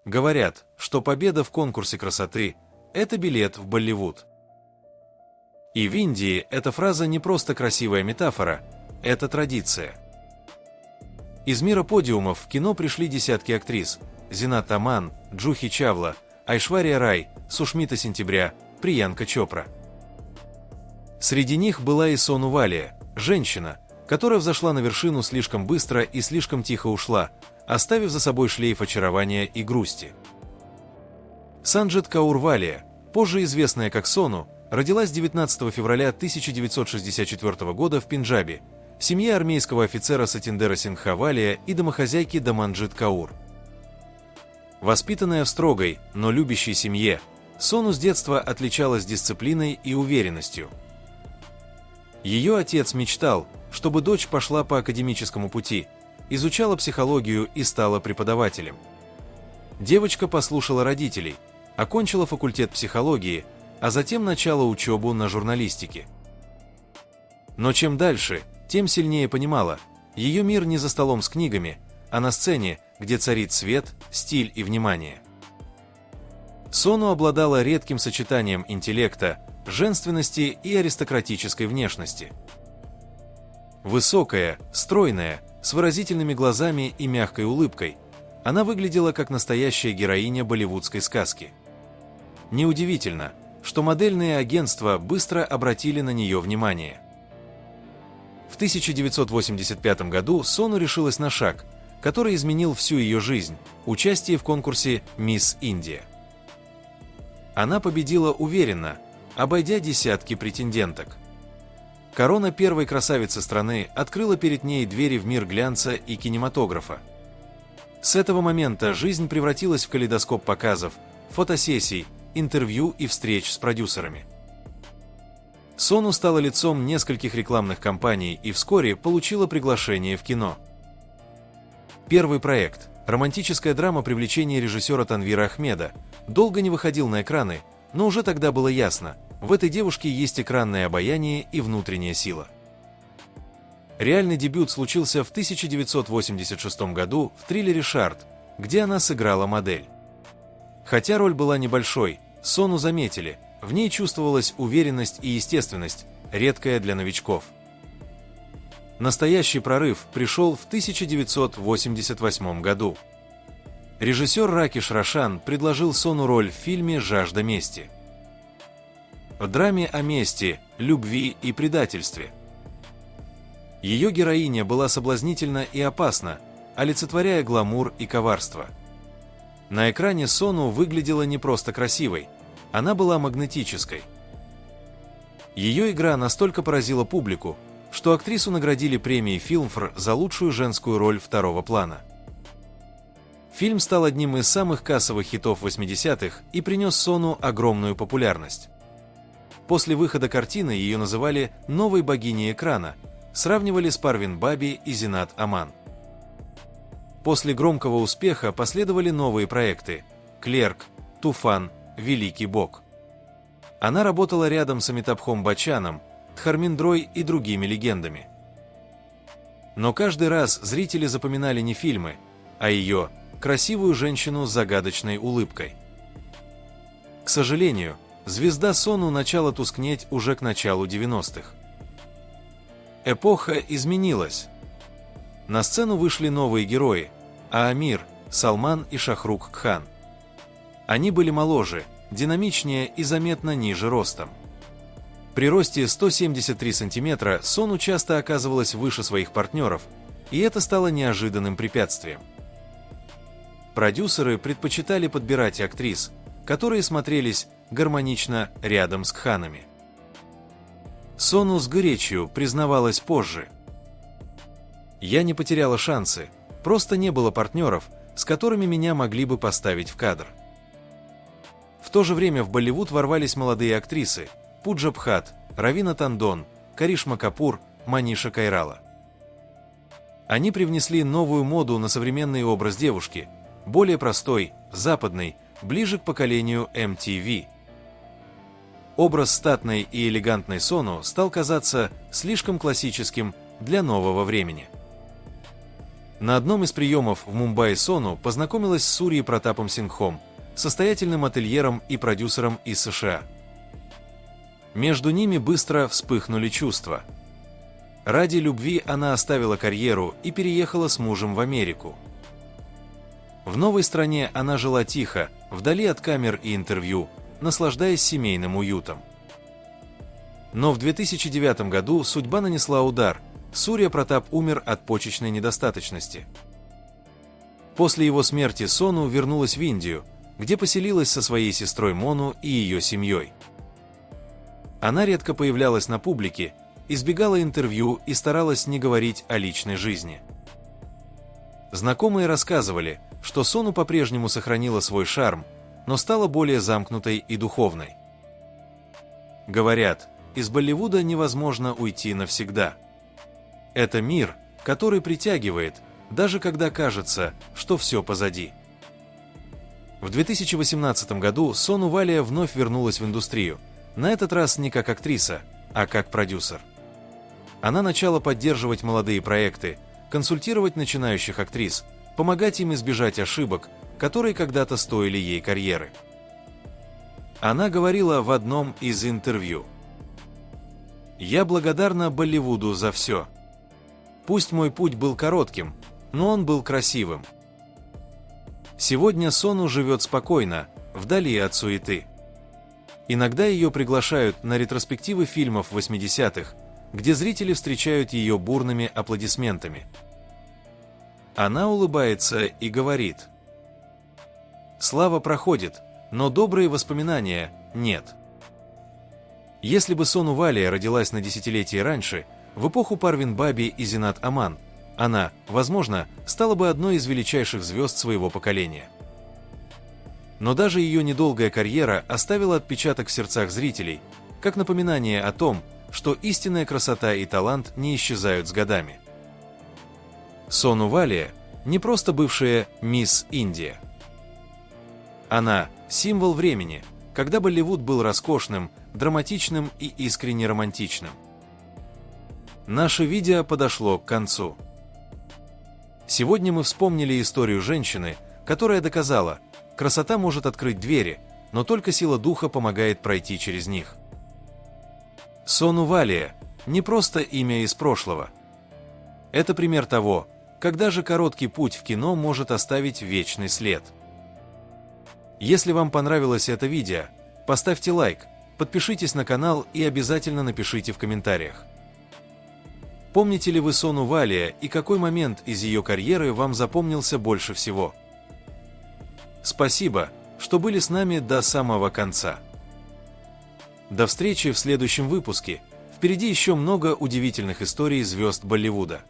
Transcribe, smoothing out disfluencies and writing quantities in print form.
Говорят, что победа в конкурсе красоты – это билет в Болливуд. И в Индии эта фраза не просто красивая метафора, это традиция. Из мира подиумов в кино пришли десятки актрис – Зинат Аман, Джухи Чавла, Айшвария Рай, Сушмита Сентября, Приянка Чопра. Среди них была и Сону Валия, женщина, которая взошла на вершину слишком быстро и слишком тихо ушла, оставив за собой шлейф очарования и грусти. Санджит Каур Валия, позже известная как Сону, родилась 19 февраля 1964 года в Пенджабе, в семье армейского офицера Сатиндера Сингха Валия и домохозяйки Даманджит Каур. Воспитанная в строгой, но любящей семье, Сону с детства отличалась дисциплиной и уверенностью. Ее отец мечтал, чтобы дочь пошла по академическому пути, изучала психологию и стала преподавателем. Девочка послушала родителей, окончила факультет психологии, а затем начала учебу на журналистике. Но чем дальше, тем сильнее понимала, ее мир не за столом с книгами, а на сцене, где царит свет, стиль и внимание. Сону обладала редким сочетанием интеллекта, женственности и аристократической внешности. Высокая, стройная, с выразительными глазами и мягкой улыбкой, она выглядела как настоящая героиня болливудской сказки. Неудивительно, что модельные агентства быстро обратили на нее внимание. В 1985 году Сону решилась на шаг, который изменил всю ее жизнь – участие в конкурсе «Мисс Индия». Она победила уверенно, обойдя десятки претенденток. Корона первой красавицы страны открыла перед ней двери в мир глянца и кинематографа. С этого момента жизнь превратилась в калейдоскоп показов, фотосессий, интервью и встреч с продюсерами. Сону стала лицом нескольких рекламных кампаний и вскоре получила приглашение в кино. Первый проект – романтическая драма привлечения режиссера Танвира Ахмеда – долго не выходил на экраны, но уже тогда было ясно – в этой девушке есть экранное обаяние и внутренняя сила. Реальный дебют случился в 1986 году в триллере «Шард», где она сыграла модель. Хотя роль была небольшой, Сону заметили, в ней чувствовалась уверенность и естественность, редкая для новичков. Настоящий прорыв пришел в 1988 году. Режиссер Ракеш Рошан предложил Сону роль в фильме «Жажда мести». В драме о мести, любви и предательстве. Ее героиня была соблазнительна и опасна, олицетворяя гламур и коварство. На экране Сону выглядела не просто красивой, она была магнетической. Ее игра настолько поразила публику, что актрису наградили премией Filmfare за лучшую женскую роль второго плана. Фильм стал одним из самых кассовых хитов 80-х и принес Сону огромную популярность. После выхода картины ее называли «новой богиней экрана», сравнивали с Парвин Баби и Зинат Аман. После громкого успеха последовали новые проекты «Клерк», «Туфан», «Великий Бог». Она работала рядом с Амитабхом Баччаном, Дхарминдрой и другими легендами. Но каждый раз зрители запоминали не фильмы, а ее, красивую женщину с загадочной улыбкой. К сожалению, звезда Сону начала тускнеть уже к началу 90-х. Эпоха изменилась. На сцену вышли новые герои – Аамир, Салман и Шахрук Кхан. Они были моложе, динамичнее и заметно ниже ростом. При росте 173 сантиметра Сону часто оказывалась выше своих партнеров, и это стало неожиданным препятствием. Продюсеры предпочитали подбирать актрис, которые смотрелись гармонично рядом с Кханами. Сону с горечью признавалась позже. «Я не потеряла шансы, просто не было партнеров, с которыми меня могли бы поставить в кадр». В то же время в Болливуд ворвались молодые актрисы Пуджа Бхат, Равина Тандон, Каришма Капур, Маниша Кайрала. Они привнесли новую моду на современный образ девушки, более простой, западный, ближе к поколению MTV. Образ статной и элегантной Сону стал казаться слишком классическим для нового времени. На одном из приемов в Мумбаи Сону познакомилась с Сурьей Пратапом Сингхом, состоятельным ательером и продюсером из США. Между ними быстро вспыхнули чувства. Ради любви она оставила карьеру и переехала с мужем в Америку. В новой стране она жила тихо, вдали от камер и интервью, наслаждаясь семейным уютом. Но в 2009 году судьба нанесла удар. Сурья Пратап умер от почечной недостаточности. После его смерти Сону вернулась в Индию, где поселилась со своей сестрой Мону и ее семьей. Она редко появлялась на публике, избегала интервью и старалась не говорить о личной жизни. Знакомые рассказывали, что Сону по-прежнему сохранила свой шарм, но стала более замкнутой и духовной. Говорят, из Болливуда невозможно уйти навсегда. Это мир, который притягивает, даже когда кажется, что все позади. В 2018 году Сону Валия вновь вернулась в индустрию, на этот раз не как актриса, а как продюсер. Она начала поддерживать молодые проекты, консультировать начинающих актрис, помогать им избежать ошибок, которые когда-то стоили ей карьеры. Она говорила в одном из интервью: «Я благодарна Болливуду за все. Пусть мой путь был коротким, но он был красивым. Сегодня Сону живет спокойно, вдали от суеты. Иногда ее приглашают на ретроспективы фильмов 80-х, где зрители встречают ее бурными аплодисментами. Она улыбается и говорит: слава проходит, но добрые воспоминания нет». Если бы Сону Валия родилась на десятилетие раньше, в эпоху Парвин Баби и Зинат Аман, она, возможно, стала бы одной из величайших звезд своего поколения. Но даже ее недолгая карьера оставила отпечаток в сердцах зрителей, как напоминание о том, что истинная красота и талант не исчезают с годами. Сону Валия не просто бывшая мисс Индия. Она – символ времени, когда Болливуд был роскошным, драматичным и искренне романтичным. Наше видео подошло к концу. Сегодня мы вспомнили историю женщины, которая доказала, красота может открыть двери, но только сила духа помогает пройти через них. Сону Валия – не просто имя из прошлого. Это пример того, как даже короткий путь в кино может оставить вечный след. Если вам понравилось это видео, поставьте лайк, подпишитесь на канал и обязательно напишите в комментариях. Помните ли вы Сону Валия и какой момент из ее карьеры вам запомнился больше всего? Спасибо, что были с нами до самого конца. До встречи в следующем выпуске. Впереди еще много удивительных историй звезд Болливуда.